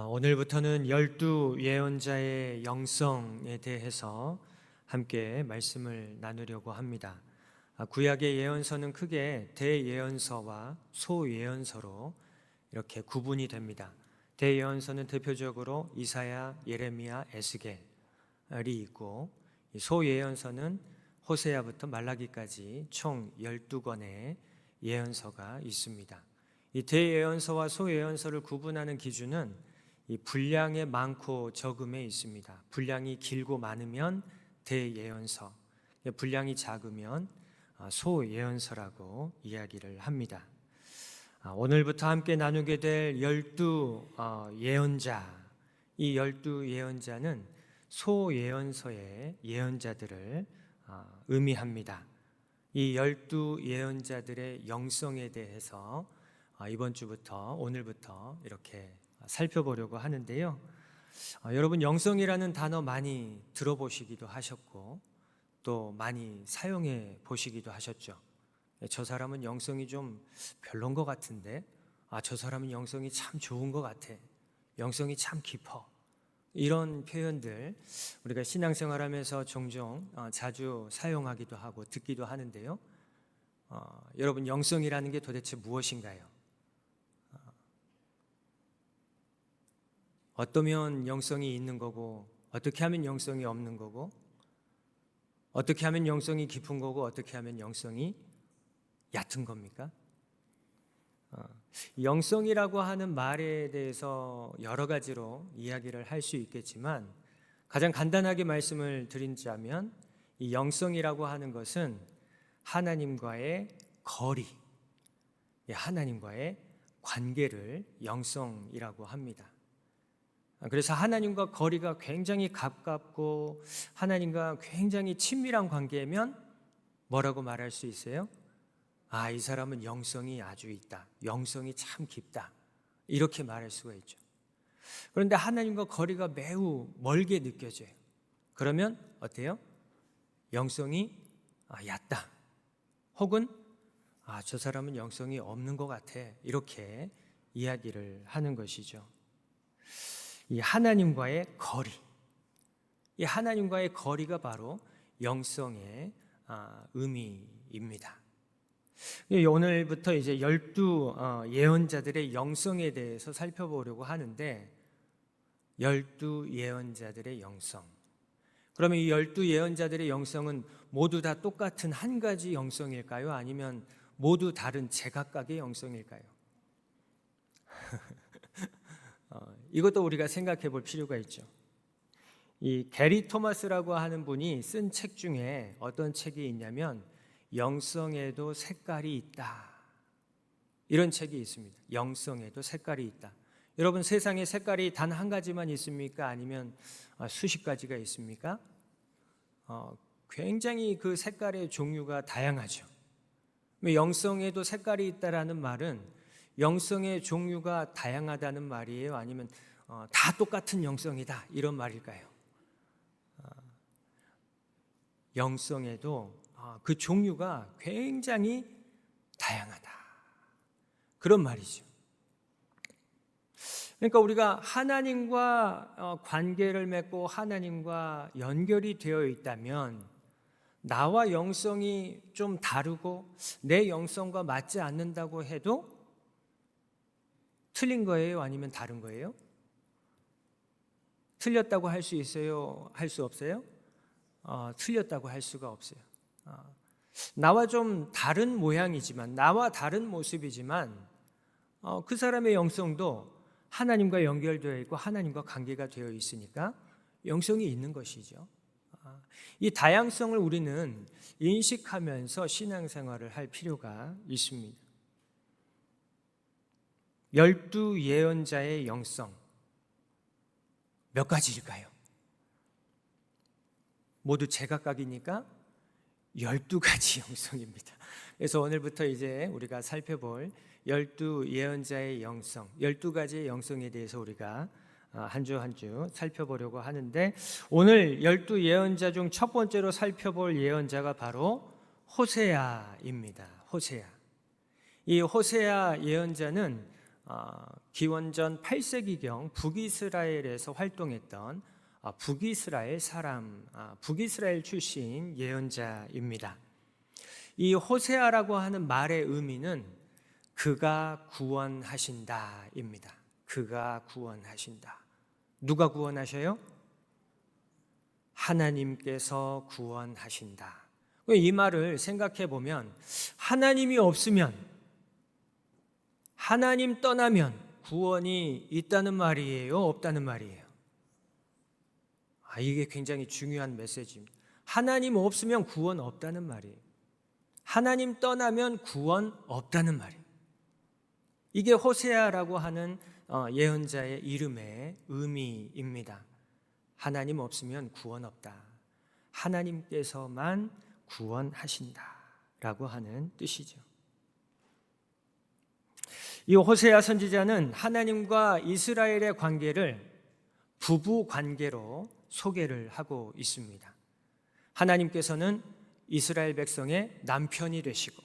오늘부터는 12 예언자의 영성에 대해서 함께 말씀을 나누려고 합니다. 구약의 예언서는 크게 대예언서와 소예언서로 이렇게 구분이 됩니다. 대예언서는 대표적으로 이사야, 예레미야, 에스겔이 있고, 소예언서는 호세아부터 말라기까지 총 12권의 예언서가 있습니다. 이 대예언서와 소예언서를 구분하는 기준은 이 분량의 많고 적음에 있습니다. 분량이 길고 많으면 대예언서, 분량이 작으면 소예언서라고 이야기를 합니다. 오늘부터 함께 나누게 될 12 예언자, 이 12 예언자는 소예언서의 예언자들을 의미합니다. 이 12 예언자들의 영성에 대해서 이번 주부터 오늘부터 이렇게 살펴보려고 하는데요. 여러분, 영성이라는 단어 많이 들어보시기도 하셨고 또 많이 사용해 보시기도 하셨죠. 저 사람은 영성이 좀 별론 것 같은데, 저 사람은 영성이 참 좋은 것 같아, 영성이 참 깊어, 이런 표현들 우리가 신앙생활하면서 종종 자주 사용하기도 하고 듣기도 하는데요. 여러분, 영성이라는 게 도대체 무엇인가요? 어떠면 영성이 있는 거고, 어떻게 하면 영성이 없는 거고, 어떻게 하면 영성이 깊은 거고, 어떻게 하면 영성이 얕은 겁니까? 영성이라고 하는 말에 대해서 여러 가지로 이야기를 할 수 있겠지만, 가장 간단하게 말씀을 드리자면 이 영성이라고 하는 것은 하나님과의 거리, 하나님과의 관계를 영성이라고 합니다. 그래서 하나님과 거리가 굉장히 가깝고 하나님과 굉장히 친밀한 관계면 뭐라고 말할 수 있어요? 이 사람은 영성이 아주 있다, 영성이 참 깊다, 이렇게 말할 수가 있죠. 그런데 하나님과 거리가 매우 멀게 느껴져요. 그러면 어때요? 영성이 얕다, 혹은 저 사람은 영성이 없는 것 같아, 이렇게 이야기를 하는 것이죠. 이 하나님과의 거리, 이 하나님과의 거리가 바로 영성의 의미입니다. 오늘부터 이제 12 예언자들의 영성에 대해서 살펴보려고 하는데, 12 예언자들의 영성, 그러면 이 12 예언자들의 영성은 모두 다 똑같은 한 가지 영성일까요? 아니면 모두 다른 제각각의 영성일까요? 이것도 우리가 생각해 볼 필요가 있죠. 이 게리 토마스라고 하는 분이 쓴 책 중에 어떤 책이 있냐면 영성에도 색깔이 있다, 이런 책이 있습니다. 영성에도 색깔이 있다. 여러분, 세상에 색깔이 단 한 가지만 있습니까? 아니면 수십 가지가 있습니까? 굉장히 그 색깔의 종류가 다양하죠. 영성에도 색깔이 있다라는 말은 영성의 종류가 다양하다는 말이에요? 아니면 다 똑같은 영성이다, 이런 말일까요? 영성에도 그 종류가 굉장히 다양하다, 그런 말이죠. 그러니까 우리가 하나님과 관계를 맺고 하나님과 연결이 되어 있다면, 나와 영성이 좀 다르고 내 영성과 맞지 않는다고 해도 틀린 거예요? 아니면 다른 거예요? 틀렸다고 할 수 있어요? 할 수 없어요? 틀렸다고 할 수가 없어요. 나와 좀 다른 모양이지만, 나와 다른 모습이지만 그 사람의 영성도 하나님과 연결되어 있고 하나님과 관계가 되어 있으니까 영성이 있는 것이죠. 이 다양성을 우리는 인식하면서 신앙생활을 할 필요가 있습니다. 12 예언자의 영성, 몇 가지일까요? 모두 제각각이니까 12가지 영성입니다. 그래서 오늘부터 이제 우리가 살펴볼 12 예언자의 영성, 12가지의 영성에 대해서 우리가 한 주 한 주 살펴보려고 하는데, 오늘 12 예언자 중 첫 번째로 살펴볼 예언자가 바로 호세아입니다. 호세아. 이 호세아 예언자는 기원전 8세기경 북이스라엘에서 활동했던 북이스라엘 사람, 북이스라엘 출신 예언자입니다. 이 호세아라고 하는 말의 의미는 그가 구원하신다입니다. 그가 구원하신다. 누가 구원하셔요? 하나님께서 구원하신다. 이 말을 생각해 보면 하나님이 없으면, 하나님 떠나면 구원이 있다는 말이에요? 없다는 말이에요? 이게 굉장히 중요한 메시지입니다. 하나님 없으면 구원 없다는 말이에요. 하나님 떠나면 구원 없다는 말이에요. 이게 호세아라고 하는 예언자의 이름의 의미입니다. 하나님 없으면 구원 없다. 하나님께서만 구원하신다라고 하는 뜻이죠. 이 호세아 선지자는 하나님과 이스라엘의 관계를 부부 관계로 소개를 하고 있습니다. 하나님께서는 이스라엘 백성의 남편이 되시고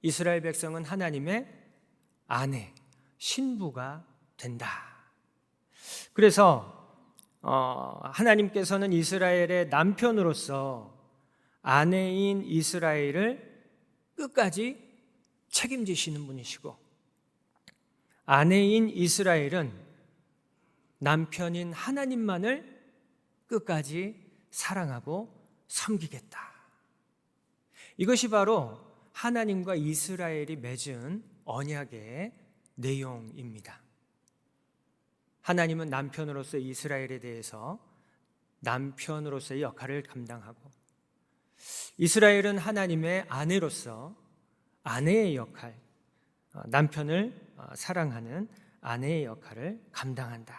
이스라엘 백성은 하나님의 아내, 신부가 된다. 그래서 하나님께서는 이스라엘의 남편으로서 아내인 이스라엘을 끝까지 책임지시는 분이시고 아내인 이스라엘은 남편인 하나님만을 끝까지 사랑하고 섬기겠다. 이것이 바로 하나님과 이스라엘이 맺은 언약의 내용입니다. 하나님은 남편으로서 이스라엘에 대해서 남편으로서의 역할을 감당하고 이스라엘은 하나님의 아내로서 아내의 역할, 남편을 사랑하는 아내의 역할을 감당한다.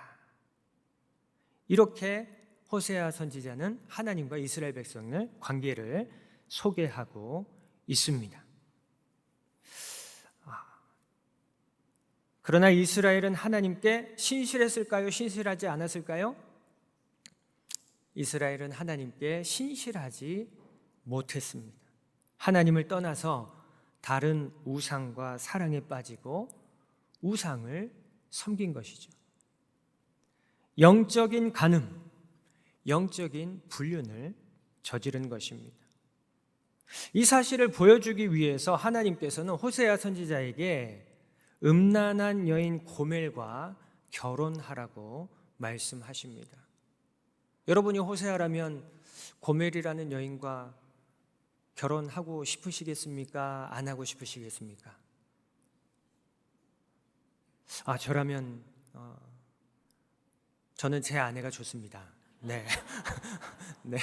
이렇게 호세아 선지자는 하나님과 이스라엘 백성의 관계를 소개하고 있습니다. 그러나 이스라엘은 하나님께 신실했을까요? 신실하지 않았을까요? 이스라엘은 하나님께 신실하지 못했습니다. 하나님을 떠나서 다른 우상과 사랑에 빠지고 우상을 섬긴 것이죠. 영적인 간음, 영적인 불륜을 저지른 것입니다. 이 사실을 보여주기 위해서 하나님께서는 호세아 선지자에게 음란한 여인 고멜과 결혼하라고 말씀하십니다. 여러분이 호세아라면 고멜이라는 여인과 결혼하고 싶으시겠습니까? 안 하고 싶으시겠습니까? 저라면 저는 제 아내가 좋습니다. 네. 네.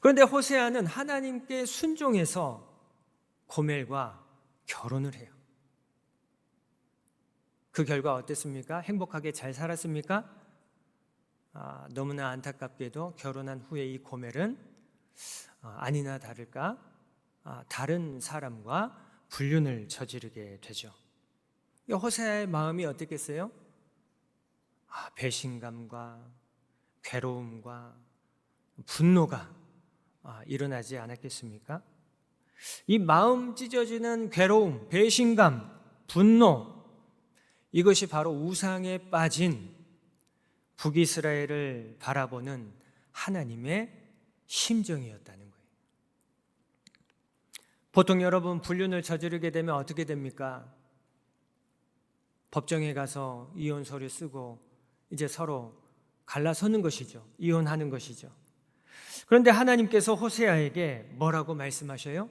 그런데 호세아는 하나님께 순종해서 고멜과 결혼을 해요. 그 결과 어땠습니까? 행복하게 잘 살았습니까? 너무나 안타깝게도 결혼한 후에 이 고멜은 아니나 다를까 다른 사람과 불륜을 저지르게 되죠. 호세아의 마음이 어땠겠어요? 배신감과 괴로움과 분노가 일어나지 않았겠습니까? 이 마음 찢어지는 괴로움, 배신감, 분노, 이것이 바로 우상에 빠진 북이스라엘을 바라보는 하나님의 심정이었다는 거예요. 보통 여러분 불륜을 저지르게 되면 어떻게 됩니까? 법정에 가서 이혼 서류 쓰고 이제 서로 갈라서는 것이죠. 이혼하는 것이죠. 그런데 하나님께서 호세아에게 뭐라고 말씀하셔요?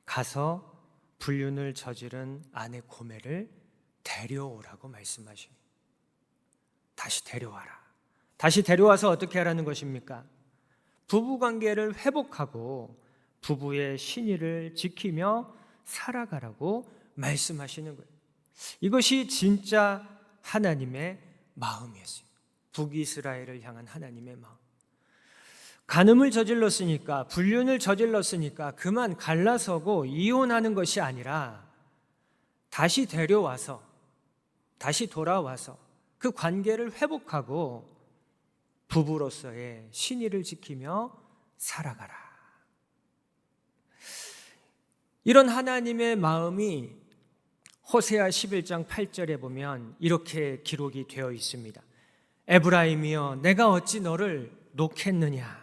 가서 불륜을 저지른 아내 고멜을 데려오라고 말씀하셔요. 다시 데려와라. 다시 데려와서 어떻게 하라는 것입니까? 부부관계를 회복하고 부부의 신의를 지키며 살아가라고 말씀하시는 거예요. 이것이 진짜 하나님의 마음이었어요. 북이스라엘을 향한 하나님의 마음. 간음을 저질렀으니까, 불륜을 저질렀으니까 그만 갈라서고 이혼하는 것이 아니라 다시 데려와서, 다시 돌아와서 그 관계를 회복하고 부부로서의 신의를 지키며 살아가라. 이런 하나님의 마음이 호세아 11장 8절에 보면 이렇게 기록이 되어 있습니다. 에브라임이여 내가 어찌 너를 놓겠느냐,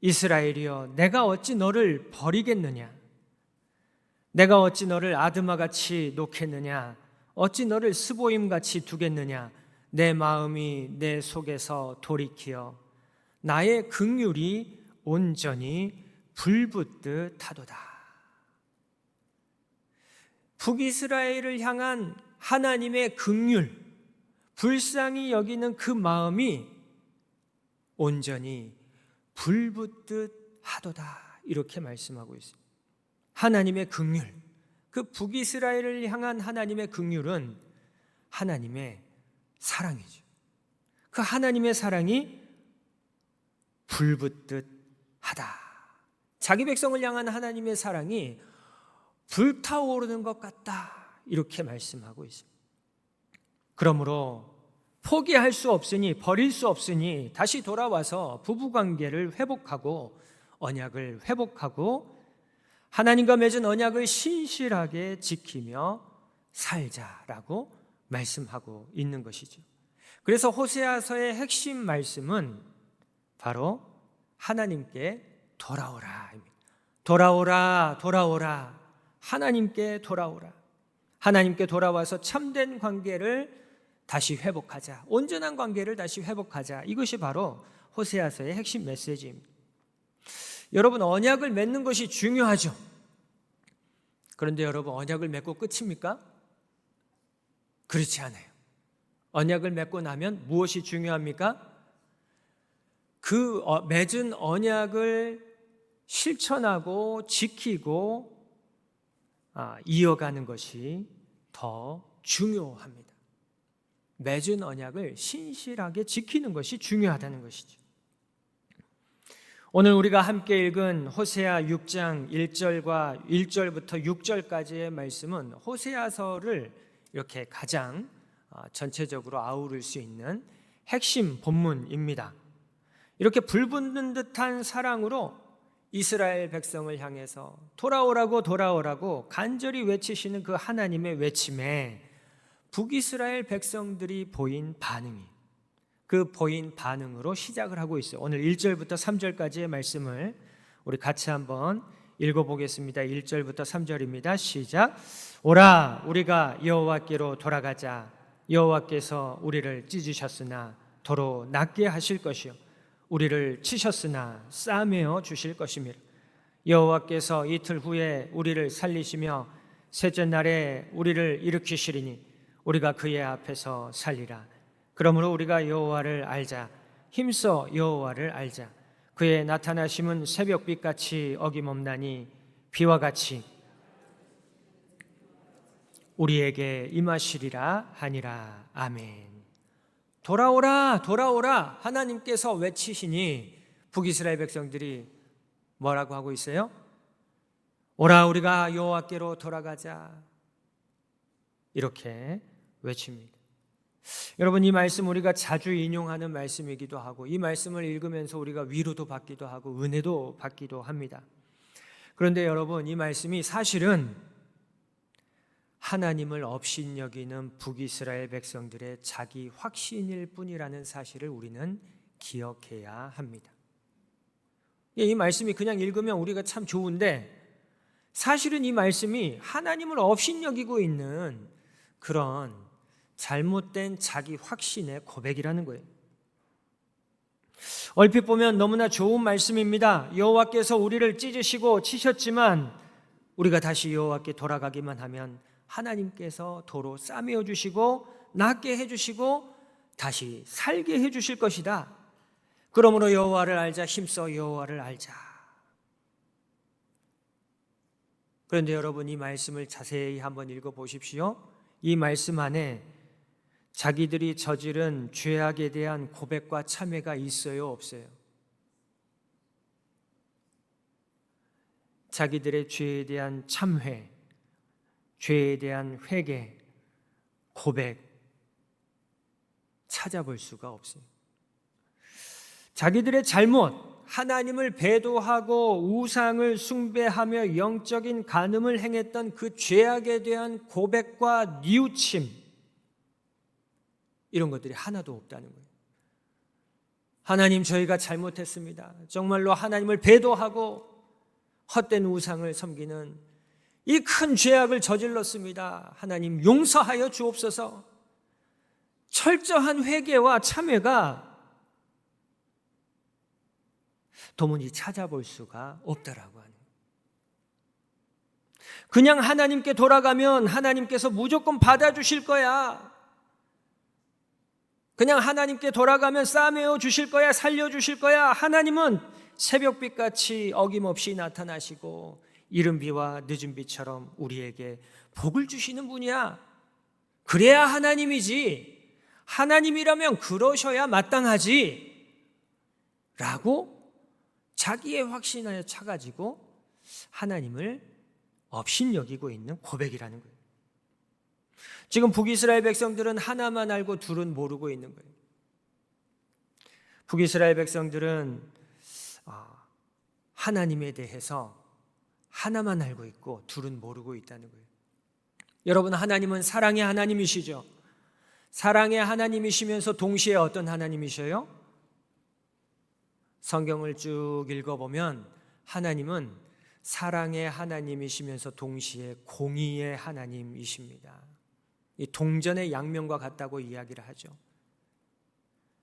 이스라엘이여 내가 어찌 너를 버리겠느냐, 내가 어찌 너를 아드마같이 놓겠느냐, 어찌 너를 스보임같이 두겠느냐, 내 마음이 내 속에서 돌이키어 나의 긍휼이 온전히 불붙듯 하도다. 북이스라엘을 향한 하나님의 긍휼, 불쌍히 여기는 그 마음이 온전히 불붙듯 하도다, 이렇게 말씀하고 있습니다. 하나님의 긍휼, 그 북이스라엘을 향한 하나님의 긍휼은 하나님의 사랑이죠. 그 하나님의 사랑이 불붙듯 하다. 자기 백성을 향한 하나님의 사랑이 불타오르는 것 같다, 이렇게 말씀하고 있습니다. 그러므로 포기할 수 없으니, 버릴 수 없으니 다시 돌아와서 부부관계를 회복하고 언약을 회복하고 하나님과 맺은 언약을 신실하게 지키며 살자라고 말씀하고 있는 것이죠. 그래서 호세아서의 핵심 말씀은 바로 하나님께 돌아오라입니다. 돌아오라, 돌아오라, 하나님께 돌아오라. 하나님께 돌아와서 참된 관계를 다시 회복하자, 온전한 관계를 다시 회복하자. 이것이 바로 호세아서의 핵심 메시지입니다. 여러분, 언약을 맺는 것이 중요하죠. 그런데 여러분, 언약을 맺고 끝입니까? 그렇지 않아요. 언약을 맺고 나면 무엇이 중요합니까? 그 맺은 언약을 실천하고 지키고 이어가는 것이 더 중요합니다. 맺은 언약을 신실하게 지키는 것이 중요하다는 것이죠. 오늘 우리가 함께 읽은 호세아 6장 1절부터 6절까지의 말씀은 호세아서를 이렇게 가장 전체적으로 아우를 수 있는 핵심 본문입니다. 이렇게 불붙는 듯한 사랑으로 이스라엘 백성을 향해서 돌아오라고 돌아오라고 간절히 외치시는 그 하나님의 외침에 북이스라엘 백성들이 보인 반응이, 그 보인 반응으로 시작을 하고 있어요. 오늘 1절부터 3절까지의 말씀을 우리 같이 한번 읽어보겠습니다. 1절부터 3절입니다. 시작. 오라, 우리가 여호와께로 돌아가자. 여호와께서 우리를 찢으셨으나 도로 낫게 하실 것이요 우리를 치셨으나 싸매어 주실 것이미라. 여호와께서 이틀 후에 우리를 살리시며 셋째 날에 우리를 일으키시리니 우리가 그의 앞에서 살리라. 그러므로 우리가 여호와를 알자. 힘써 여호와를 알자. 그의 나타나심은 새벽빛같이 어김없나니 비와 같이 우리에게 임하시리라 하니라. 아멘. 돌아오라, 돌아오라 하나님께서 외치시니 북이스라엘 백성들이 뭐라고 하고 있어요? 오라, 우리가 여호와께로 돌아가자, 이렇게 외칩니다. 여러분, 이 말씀 우리가 자주 인용하는 말씀이기도 하고 이 말씀을 읽으면서 우리가 위로도 받기도 하고 은혜도 받기도 합니다. 그런데 여러분, 이 말씀이 사실은 하나님을 업신여기는 북이스라엘 백성들의 자기 확신일 뿐이라는 사실을 우리는 기억해야 합니다. 이 말씀이 그냥 읽으면 우리가 참 좋은데 사실은 이 말씀이 하나님을 업신여기고 있는 그런 잘못된 자기 확신의 고백이라는 거예요. 얼핏 보면 너무나 좋은 말씀입니다. 여호와께서 우리를 찢으시고 치셨지만 우리가 다시 여호와께 돌아가기만 하면 하나님께서 도로 싸매어 주시고 낫게 해주시고 다시 살게 해주실 것이다. 그러므로 여호와를 알자, 힘써 여호와를 알자. 그런데 여러분, 이 말씀을 자세히 한번 읽어보십시오. 이 말씀 안에 자기들이 저지른 죄악에 대한 고백과 참회가 있어요, 없어요? 자기들의 죄에 대한 참회, 죄에 대한 회개, 고백 찾아볼 수가 없어요. 자기들의 잘못, 하나님을 배도하고 우상을 숭배하며 영적인 간음을 행했던 그 죄악에 대한 고백과 뉘우침, 이런 것들이 하나도 없다는 거예요. 하나님, 저희가 잘못했습니다. 정말로 하나님을 배도하고 헛된 우상을 섬기는 이 큰 죄악을 저질렀습니다. 하나님, 용서하여 주옵소서. 철저한 회개와 참회가 도무지 찾아볼 수가 없다라고 하는 거예요. 그냥 하나님께 돌아가면 하나님께서 무조건 받아주실 거야. 그냥 하나님께 돌아가면 싸매어 주실 거야, 살려주실 거야. 하나님은 새벽빛같이 어김없이 나타나시고 이른 비와 늦은 비처럼 우리에게 복을 주시는 분이야. 그래야 하나님이지. 하나님이라면 그러셔야 마땅하지. 라고 자기의 확신에 차가지고 하나님을 업신여기고 있는 고백이라는 거예요. 지금 북이스라엘 백성들은 하나만 알고 둘은 모르고 있는 거예요. 북이스라엘 백성들은 하나님에 대해서 하나만 알고 있고 둘은 모르고 있다는 거예요. 여러분, 하나님은 사랑의 하나님이시죠. 사랑의 하나님이시면서 동시에 어떤 하나님이셔요? 성경을 쭉 읽어보면 하나님은 사랑의 하나님이시면서 동시에 공의의 하나님이십니다. 이 동전의 양면과 같다고 이야기를 하죠.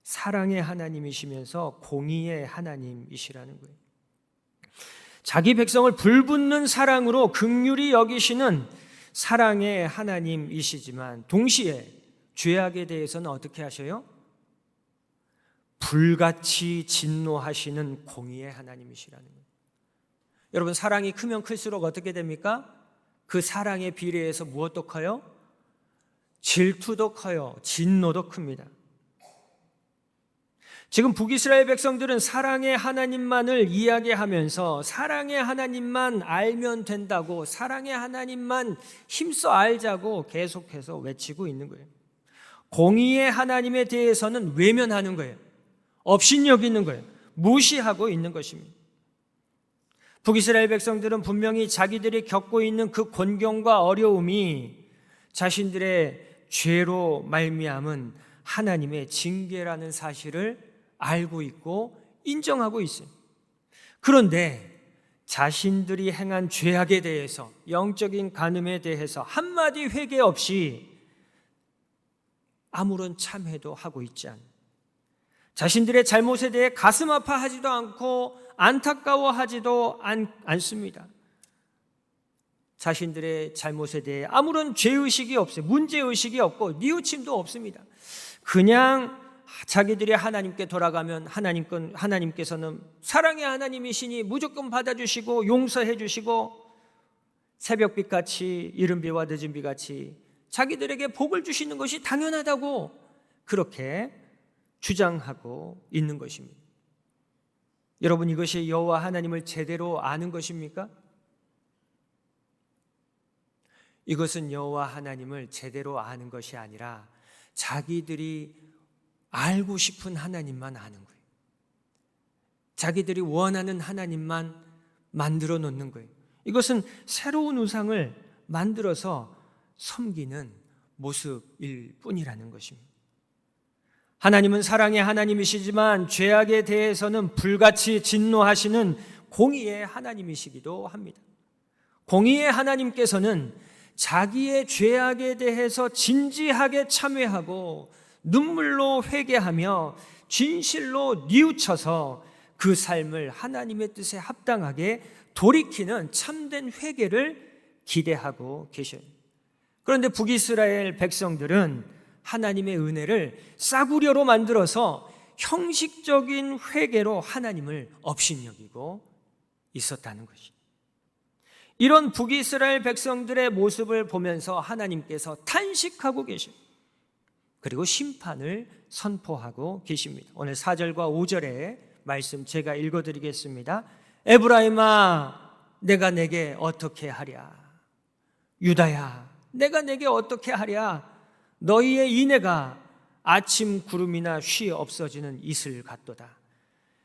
사랑의 하나님이시면서 공의의 하나님이시라는 거예요. 자기 백성을 불붙는 사랑으로 긍휼히 여기시는 사랑의 하나님이시지만 동시에 죄악에 대해서는 어떻게 하셔요? 불같이 진노하시는 공의의 하나님이시라는 거예요. 여러분, 사랑이 크면 클수록 어떻게 됩니까? 그 사랑에 비례해서 무엇도 커요? 질투도 커요. 진노도 큽니다. 지금 북이스라엘 백성들은 사랑의 하나님만을 이야기하면서 사랑의 하나님만 알면 된다고, 사랑의 하나님만 힘써 알자고 계속해서 외치고 있는 거예요. 공의의 하나님에 대해서는 외면하는 거예요. 업신여기는 거예요. 무시하고 있는 것입니다. 북이스라엘 백성들은 분명히 자기들이 겪고 있는 그 곤경과 어려움이 자신들의 죄로 말미암은 하나님의 징계라는 사실을 알고 있고 인정하고 있어요. 그런데 자신들이 행한 죄악에 대해서, 영적인 간음에 대해서 한마디 회개 없이 아무런 참회도 하고 있지 않아요. 자신들의 잘못에 대해 가슴 아파하지도 않고 안타까워하지도 않습니다. 자신들의 잘못에 대해 아무런 죄의식이 없어요. 문제의식이 없고 뉘우침도 없습니다. 그냥 자기들이 하나님께 돌아가면 하나님께서는 사랑의 하나님이시니 무조건 받아주시고 용서해 주시고 새벽빛같이 이른 비와 늦은 비같이 자기들에게 복을 주시는 것이 당연하다고 그렇게 주장하고 있는 것입니다. 여러분, 이것이 여호와 하나님을 제대로 아는 것입니까? 이것은 여호와 하나님을 제대로 아는 것이 아니라 자기들이 알고 싶은 하나님만 아는 거예요. 자기들이 원하는 하나님만 만들어 놓는 거예요. 이것은 새로운 우상을 만들어서 섬기는 모습일 뿐이라는 것입니다. 하나님은 사랑의 하나님이시지만 죄악에 대해서는 불같이 진노하시는 공의의 하나님이시기도 합니다. 공의의 하나님께서는 자기의 죄악에 대해서 진지하게 참회하고 눈물로 회개하며 진실로 뉘우쳐서 그 삶을 하나님의 뜻에 합당하게 돌이키는 참된 회개를 기대하고 계셔요. 그런데 북이스라엘 백성들은 하나님의 은혜를 싸구려로 만들어서 형식적인 회개로 하나님을 업신여기고 있었다는 것이죠. 이런 북이스라엘 백성들의 모습을 보면서 하나님께서 탄식하고 계십니다. 그리고 심판을 선포하고 계십니다. 오늘 4절과 5절의 말씀 제가 읽어드리겠습니다. 에브라임아, 내가 내게 어떻게 하랴? 유다야, 내가 내게 어떻게 하랴? 너희의 인애가 아침 구름이나 쉬 없어지는 이슬 같도다.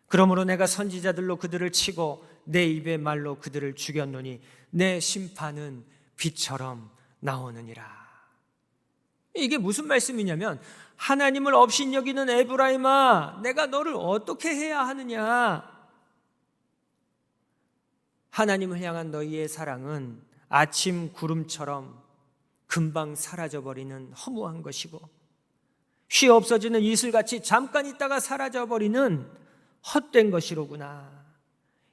그러므로 내가 선지자들로 그들을 치고 내 입의 말로 그들을 죽였노니 내 심판은 빛처럼 나오느니라. 이게 무슨 말씀이냐면, 하나님을 업신여기는 에브라임아, 내가 너를 어떻게 해야 하느냐. 하나님을 향한 너희의 사랑은 아침 구름처럼 금방 사라져버리는 허무한 것이고, 쉬 없어지는 이슬같이 잠깐 있다가 사라져버리는 헛된 것이로구나.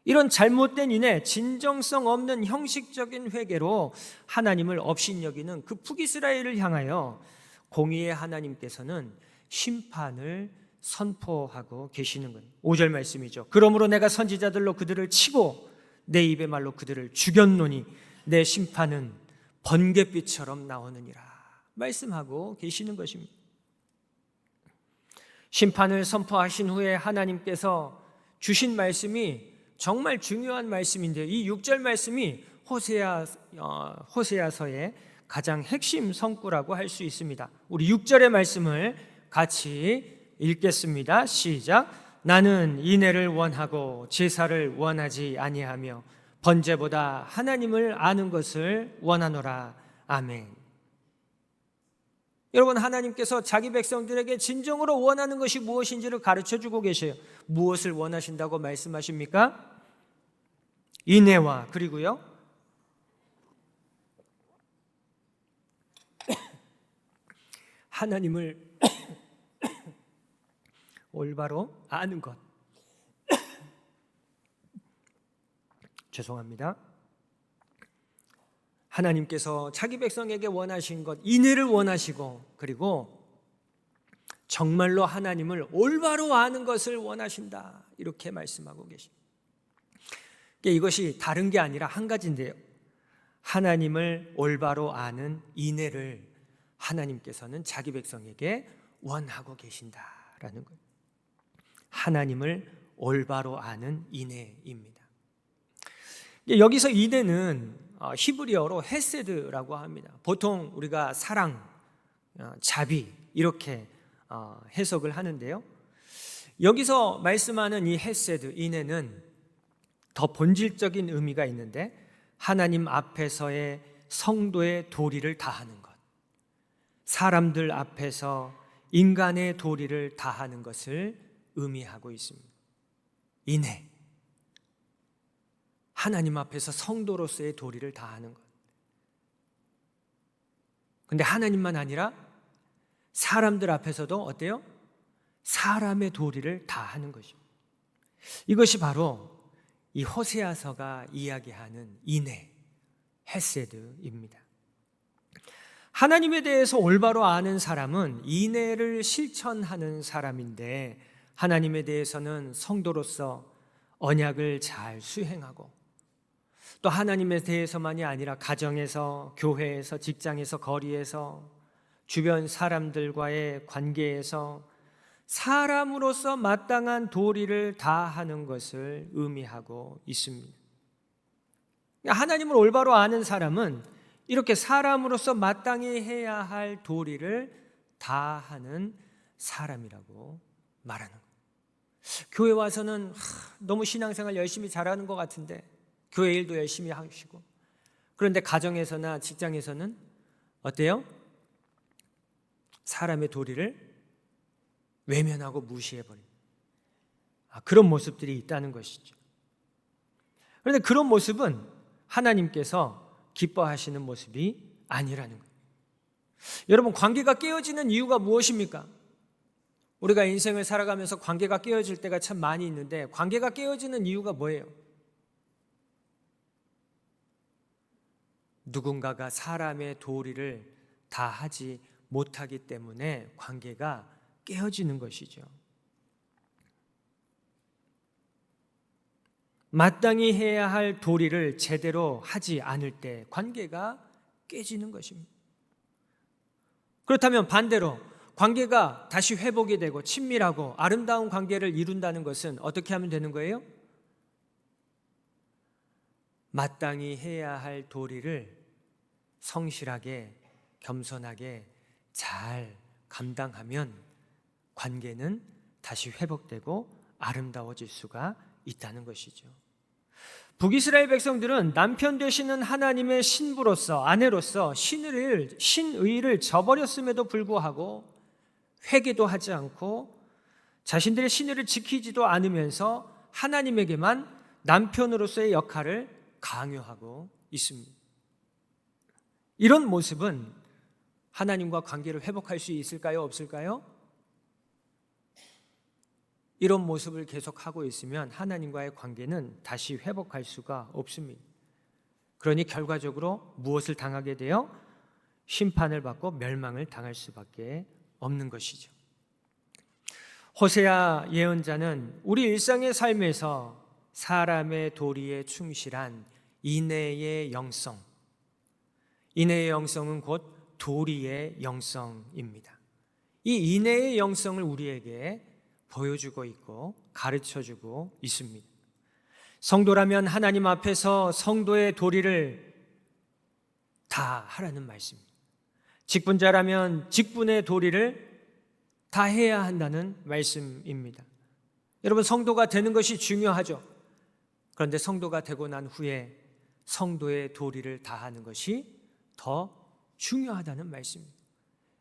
이런 잘못된 인해 진정성 없는 형식적인 회개로 하나님을 업신여기는 그 북이스라엘을 향하여 공의의 하나님께서는 심판을 선포하고 계시는 거예요. 5절 말씀이죠. 그러므로 내가 선지자들로 그들을 치고 내 입의 말로 그들을 죽였노니 내 심판은 번갯빛처럼 나오느니라 말씀하고 계시는 것입니다. 심판을 선포하신 후에 하나님께서 주신 말씀이 정말 중요한 말씀인데요. 이 6절 말씀이 호세아서의 가장 핵심 성구라고 할 수 있습니다. 우리 6절의 말씀을 같이 읽겠습니다. 시작. 나는 인애를 원하고 제사를 원하지 아니하며 번제보다 하나님을 아는 것을 원하노라. 아멘. 여러분, 하나님께서 자기 백성들에게 진정으로 원하는 것이 무엇인지를 가르쳐주고 계셔요. 무엇을 원하신다고 말씀하십니까? 인애와, 그리고요 하나님을 올바로 아는 것. 죄송합니다. 하나님께서 자기 백성에게 원하신 것, 인애를 원하시고, 그리고 정말로 하나님을 올바로 아는 것을 원하신다, 이렇게 말씀하고 계십니다. 이것이 다른 게 아니라 한 가지인데요, 하나님을 올바로 아는 인애를 하나님께서는 자기 백성에게 원하고 계신다라는 거예요. 하나님을 올바로 아는 인애입니다. 여기서 인애는 히브리어로 헤세드라고 합니다. 보통 우리가 사랑, 자비 이렇게 해석을 하는데요, 여기서 말씀하는 이 헤세드, 인애는 더 본질적인 의미가 있는데, 하나님 앞에서의 성도의 도리를 다하는 것, 사람들 앞에서 인간의 도리를 다하는 것을 의미하고 있습니다. 인애, 하나님 앞에서 성도로서의 도리를 다하는 것. 근데 하나님만 아니라 사람들 앞에서도 어때요? 사람의 도리를 다하는 것입니다. 이것이 바로 이 호세아서가 이야기하는 인애, 헤세드입니다. 하나님에 대해서 올바로 아는 사람은 인애를 실천하는 사람인데, 하나님에 대해서는 성도로서 언약을 잘 수행하고, 또 하나님에 대해서만이 아니라 가정에서, 교회에서, 직장에서, 거리에서, 주변 사람들과의 관계에서 사람으로서 마땅한 도리를 다하는 것을 의미하고 있습니다. 하나님을 올바로 아는 사람은 이렇게 사람으로서 마땅히 해야 할 도리를 다하는 사람이라고 말하는 거예요. 교회 와서는 너무 신앙생활 열심히 잘하는 것 같은데, 교회 일도 열심히 하시고, 그런데 가정에서나 직장에서는 어때요? 사람의 도리를 외면하고 무시해버립니다. 그런 모습들이 있다는 것이죠. 그런데 그런 모습은 하나님께서 기뻐하시는 모습이 아니라는 거예요. 여러분, 관계가 깨어지는 이유가 무엇입니까? 우리가 인생을 살아가면서 관계가 깨어질 때가 참 많이 있는데, 관계가 깨어지는 이유가 뭐예요? 누군가가 사람의 도리를 다 하지 못하기 때문에 관계가 깨어지는 것이죠. 마땅히 해야 할 도리를 제대로 하지 않을 때 관계가 깨지는 것입니다. 그렇다면 반대로 관계가 다시 회복이 되고 친밀하고 아름다운 관계를 이룬다는 것은 어떻게 하면 되는 거예요? 마땅히 해야 할 도리를 성실하게, 겸손하게 잘 감당하면 관계는 다시 회복되고 아름다워질 수가 있다는 것이죠. 북이스라엘 백성들은 남편 되시는 하나님의 신부로서, 아내로서 신의를 저버렸음에도 불구하고 회개도 하지 않고 자신들의 신의를 지키지도 않으면서 하나님에게만 남편으로서의 역할을 강요하고 있습니다. 이런 모습은 하나님과 관계를 회복할 수 있을까요? 없을까요? 이런 모습을 계속하고 있으면 하나님과의 관계는 다시 회복할 수가 없습니다. 그러니 결과적으로 무엇을 당하게 되어 심판을 받고 멸망을 당할 수밖에 없는 것이죠. 호세아 예언자는 우리 일상의 삶에서 사람의 도리에 충실한 인애의 영성, 인애의 영성은 곧 도리의 영성입니다. 이 인애의 영성을 우리에게 보여주고 있고 가르쳐주고 있습니다. 성도라면 하나님 앞에서 성도의 도리를 다 하라는 말씀입니다. 직분자라면 직분의 도리를 다 해야 한다는 말씀입니다. 여러분, 성도가 되는 것이 중요하죠. 그런데 성도가 되고 난 후에 성도의 도리를 다하는 것이 더 중요하다는 말씀입니다.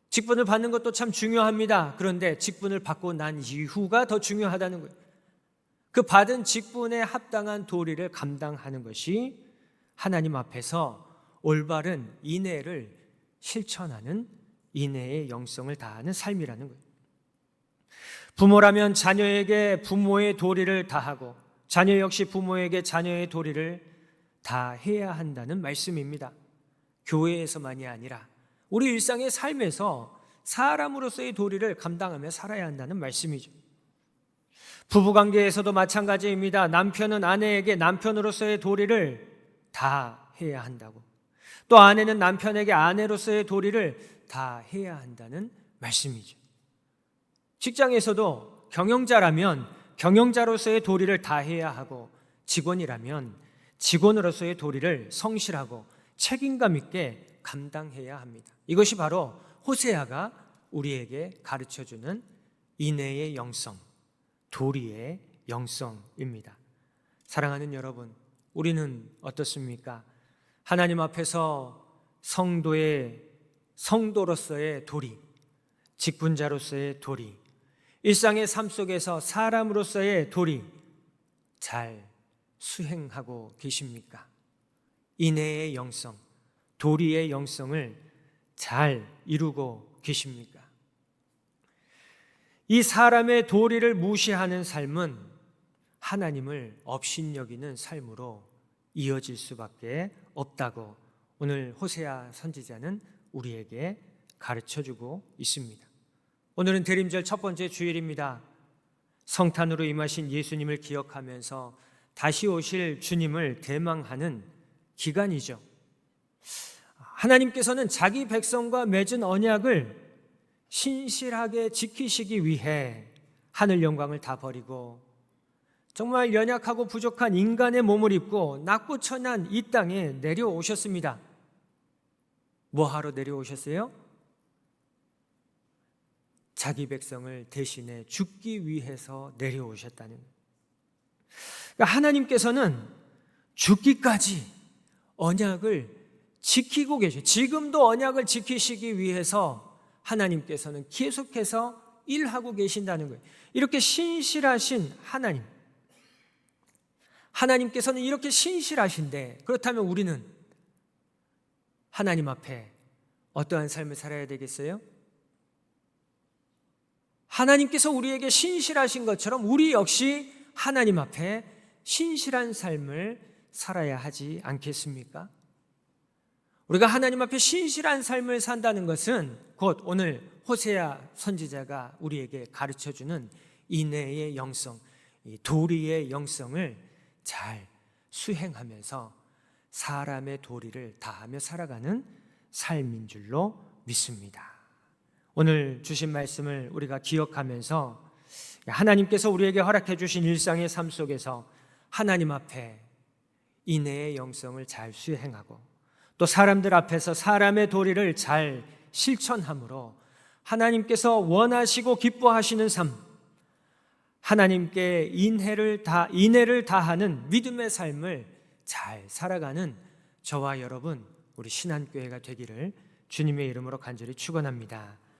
직분을 받는 것도 참 중요합니다. 그런데 직분을 받고 난 이후가 더 중요하다는 거예요. 그 받은 직분에 합당한 도리를 감당하는 것이 하나님 앞에서 올바른 인애를 실천하는 인애의 영성을 다하는 삶이라는 거예요. 부모라면 자녀에게 부모의 도리를 다하고 자녀 역시 부모에게 자녀의 도리를 다 해야 한다는 말씀입니다. 교회에서만이 아니라 우리 일상의 삶에서 사람으로서의 도리를 감당하며 살아야 한다는 말씀이죠. 부부관계에서도 마찬가지입니다. 남편은 아내에게 남편으로서의 도리를 다 해야 한다고, 또 아내는 남편에게 아내로서의 도리를 다 해야 한다는 말씀이죠. 직장에서도 경영자라면 경영자로서의 도리를 다 해야 하고, 직원이라면 직원으로서의 도리를 성실하고 책임감 있게 감당해야 합니다. 이것이 바로 호세아가 우리에게 가르쳐주는 인애의 영성, 도리의 영성입니다. 사랑하는 여러분, 우리는 어떻습니까? 하나님 앞에서 성도로서의 도리, 직분자로서의 도리, 일상의 삶 속에서 사람으로서의 도리 잘 수행하고 계십니까? 인애의 영성, 도리의 영성을 잘 이루고 계십니까? 이 사람의 도리를 무시하는 삶은 하나님을 업신여기는 삶으로 이어질 수밖에 없다고 오늘 호세아 선지자는 우리에게 가르쳐주고 있습니다. 오늘은 대림절 첫 번째 주일입니다. 성탄으로 임하신 예수님을 기억하면서 다시 오실 주님을 대망하는 기간이죠. 하나님께서는 자기 백성과 맺은 언약을 신실하게 지키시기 위해 하늘 영광을 다 버리고 정말 연약하고 부족한 인간의 몸을 입고 낮고 천한 이 땅에 내려오셨습니다. 뭐하러 내려오셨어요? 자기 백성을 대신해 죽기 위해서 내려오셨다는 거예요. 그러니까 하나님께서는 죽기까지 언약을 지키고 계셔요. 지금도 언약을 지키시기 위해서 하나님께서는 계속해서 일하고 계신다는 거예요. 이렇게 신실하신 하나님께서는 이렇게 신실하신데, 그렇다면 우리는 하나님 앞에 어떠한 삶을 살아야 되겠어요? 하나님께서 우리에게 신실하신 것처럼 우리 역시 하나님 앞에 신실한 삶을 살아야 하지 않겠습니까? 우리가 하나님 앞에 신실한 삶을 산다는 것은 곧 오늘 호세아 선지자가 우리에게 가르쳐주는 인애의 영성, 도리의 영성을 잘 수행하면서 사람의 도리를 다하며 살아가는 삶인 줄로 믿습니다. 오늘 주신 말씀을 우리가 기억하면서 하나님께서 우리에게 허락해 주신 일상의 삶 속에서 하나님 앞에 인애의 영성을 잘 수행하고 또 사람들 앞에서 사람의 도리를 잘 실천함으로 하나님께서 원하시고 기뻐하시는 삶, 하나님께 인애를 다하는 믿음의 삶을 잘 살아가는 저와 여러분, 우리 신한교회가 되기를 주님의 이름으로 간절히 축원합니다.